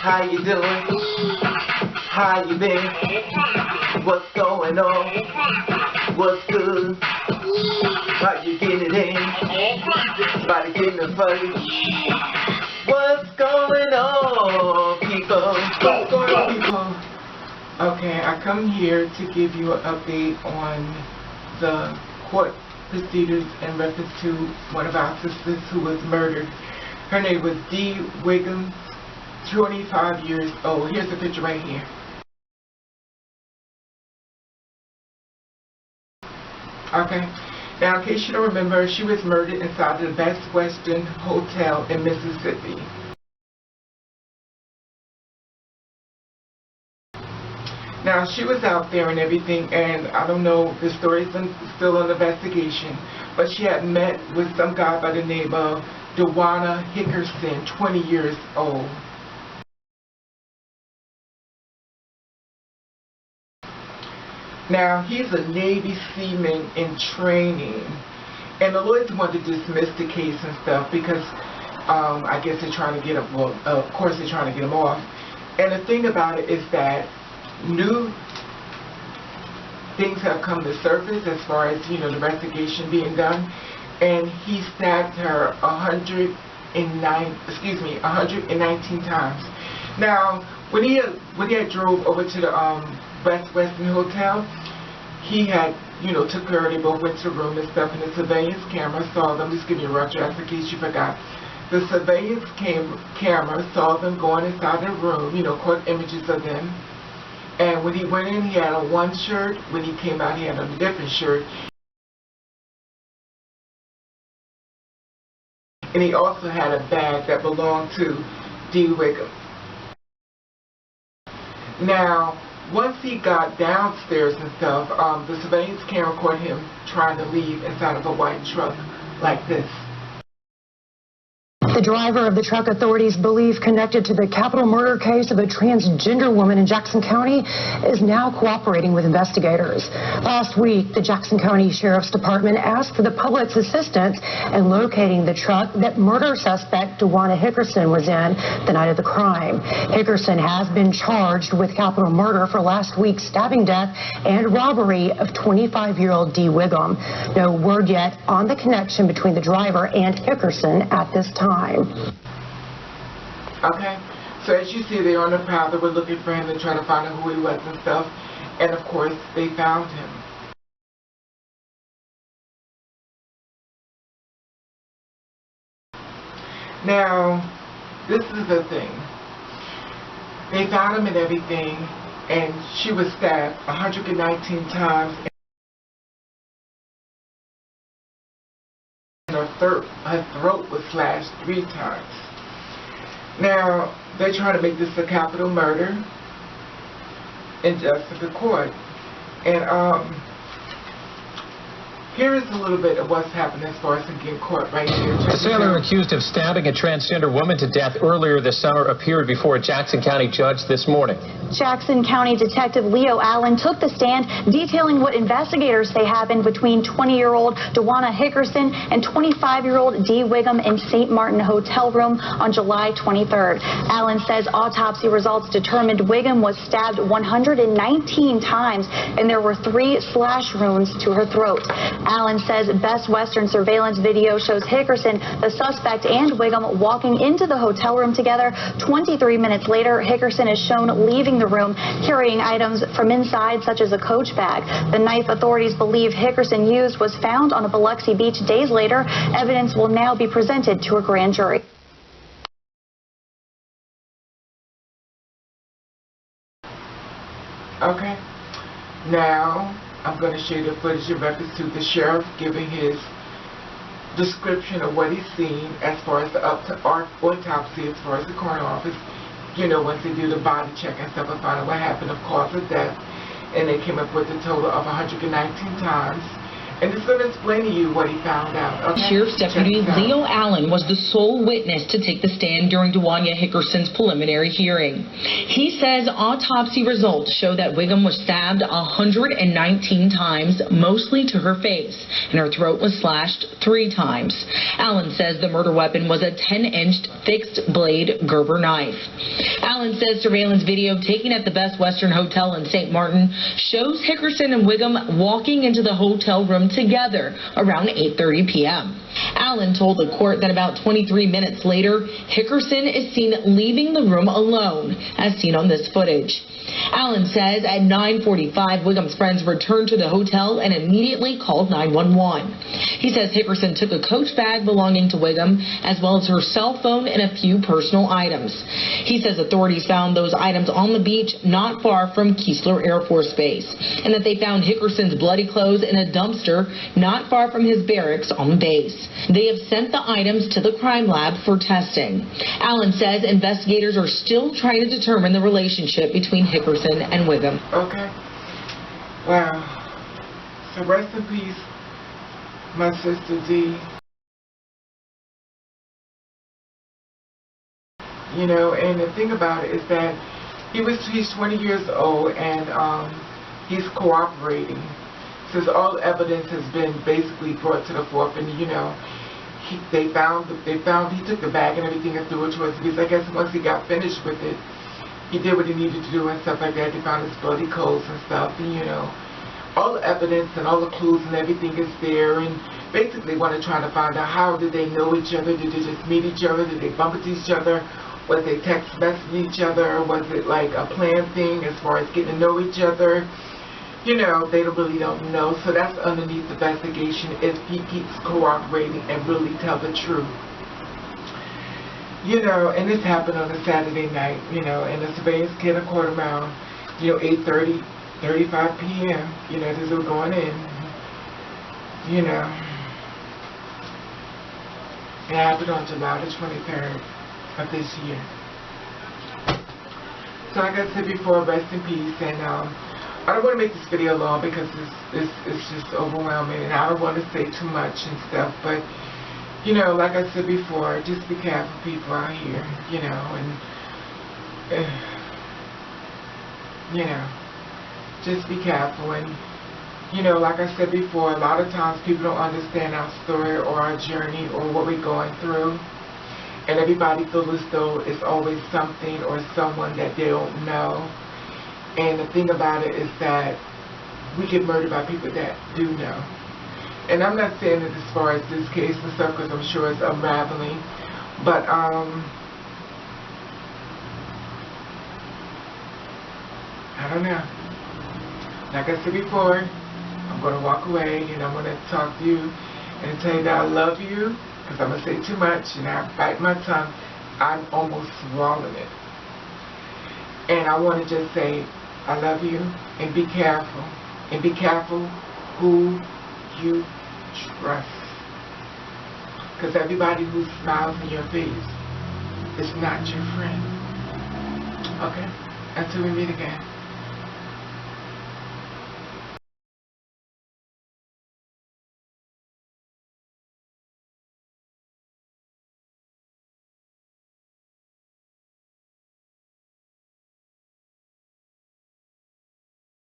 How you doing? How you been? What's going on? What's good? How you getting it in? Somebody getting it funny? What's going on, people? What's going on, people? Okay, I come here to give you an update on the court procedures in reference to one of our sisters who was murdered. Her name was Dee Whigham, 25 years old. Here's the picture right here. Okay. Now, in case you don't remember, she was murdered inside the Best Western Hotel in Mississippi. Now, she was out there and everything, and I don't know, the story's still on investigation, but she had met with some guy by the name of Dwanya Hickerson, 20 years old. Now, he's a Navy seaman in training, and the lawyers wanted to dismiss the case and stuff because I guess they're trying to get him, well, of course they're trying to get him off. And the thing about it is that new things have come to surface as far as, you know, the investigation being done, and he stabbed her 119 times. Now, when he had drove over to the Best Western Hotel, he had, you know, took her, they both went to the room and stuff, and the surveillance camera saw them. Just give you a rough draft in case you forgot. The surveillance camera saw them going inside the room, you know, caught images of them. And when he went in, he had on one shirt. When he came out, he had on a different shirt. And he also had a bag that belonged to Dee Whigham. Now, once he got downstairs and stuff, the surveillance camera caught him trying to leave inside of a white truck like this. The driver of the truck authorities believe connected to the capital murder case of a transgender woman in Jackson County is now cooperating with investigators. Last week, the Jackson County Sheriff's Department asked for the public's assistance in locating the truck that murder suspect Dwanya Hickerson was in the night of the crime. Hickerson has been charged with capital murder for last week's stabbing death and robbery of 25-year-old Dee Whigham. No word yet on the connection between the driver and Hickerson at this time. Okay, so as you see, they're on the prowl. They were looking for him to try to find out who he was and stuff, and of course they found him. Now, this is the thing. They found him and everything, and she was stabbed 119 times. Her throat was slashed 3 times. Now, they're trying to make this a capital murder in justice of court. And here is a little bit of what's happened as far as him getting caught right here. The sailor accused of stabbing a transgender woman to death earlier this summer appeared before a Jackson County judge this morning. Jackson County Detective Leo Allen took the stand detailing what investigators say happened between 20-year-old Dwanya Hickerson and 25-year-old Dee Whigham in St. Martin hotel room on July 23rd. Allen says autopsy results determined Whigham was stabbed 119 times and there were 3 slash wounds to her throat. Allen says Best Western surveillance video shows Hickerson, the suspect, and Whigham walking into the hotel room together. 23 minutes later, Hickerson is shown leaving the room carrying items from inside, such as a coach bag. The knife authorities believe Hickerson used was found on a Biloxi beach days later. Evidence will now be presented to a grand jury. Okay, now I'm going to show you the footage in reference to the sheriff giving his description of what he's seen as far as the autopsy, as far as the coroner office, you know, once they do the body check and stuff and find out what happened, of cause of death, and they came up with a total of 119 times. And it's going to explain to you what he found out. Okay? Sheriff's Deputy Leo Allen was the sole witness to take the stand during Dwanya Hickerson's preliminary hearing. He says autopsy results show that Whigham was stabbed 119 times, mostly to her face, and her throat was slashed 3 times. Allen says the murder weapon was a 10-inch fixed blade Gerber knife. Allen says surveillance video taken at the Best Western Hotel in St. Martin shows Hickerson and Whigham walking into the hotel room together around 8:30 p.m. Allen told the court that about 23 minutes later, Hickerson is seen leaving the room alone, as seen on this footage. Allen says at 9:45, Whigham's friends returned to the hotel and immediately called 911. He says Hickerson took a Coach bag belonging to Whigham, as well as her cell phone and a few personal items. He says authorities found those items on the beach not far from Keesler Air Force Base, and that they found Hickerson's bloody clothes in a dumpster not far from his barracks on base. They have sent the items to the crime lab for testing. Allen says investigators are still trying to determine the relationship between Hickerson and Whigham. Okay. Wow. So rest in peace, my sister Dee. You know, and the thing about it is that he's 20 years old and he's cooperating. Since all evidence has been basically brought to the forefront, and you know, he took the bag and everything and threw it to us, because I guess once he got finished with it, he did what he needed to do and stuff like that. They found his bloody clothes and stuff, and you know, all the evidence and all the clues and everything is there, and basically want to try to find out how did they know each other, did they just meet each other, did they bump into each other, was they text messaging each other, was it like a planned thing as far as getting to know each other. You know, they really don't know. So that's underneath the investigation, if he keeps cooperating and really tell the truth. You know, and this happened on a Saturday night, you know, and the surveillance came a quarter mile, you know, 8:30, 35 p.m., you know, this was going in, you know. It happened on July the 23rd of this year. So like I said before, rest in peace, and I don't want to make this video long because it's just overwhelming, and I don't want to say too much and stuff, but, you know, like I said before, just be careful, people out here, you know, and, you know, just be careful, and, you know, like I said before, a lot of times people don't understand our story or our journey or what we're going through, and everybody feels as though it's always something or someone that they don't know. And the thing about it is that we get murdered by people that do know. And I'm not saying it as far as this case and stuff, because I'm sure it's unraveling. But, I don't know. Like I said before, I'm going to walk away and I'm going to talk to you and tell you that I love you, because I'm going to say too much and I bite my tongue. I'm almost swallowing it. And I want to just say, I love you, and be careful. And be careful who you trust. Because everybody who smiles in your face is not your friend. Okay? Until we meet again.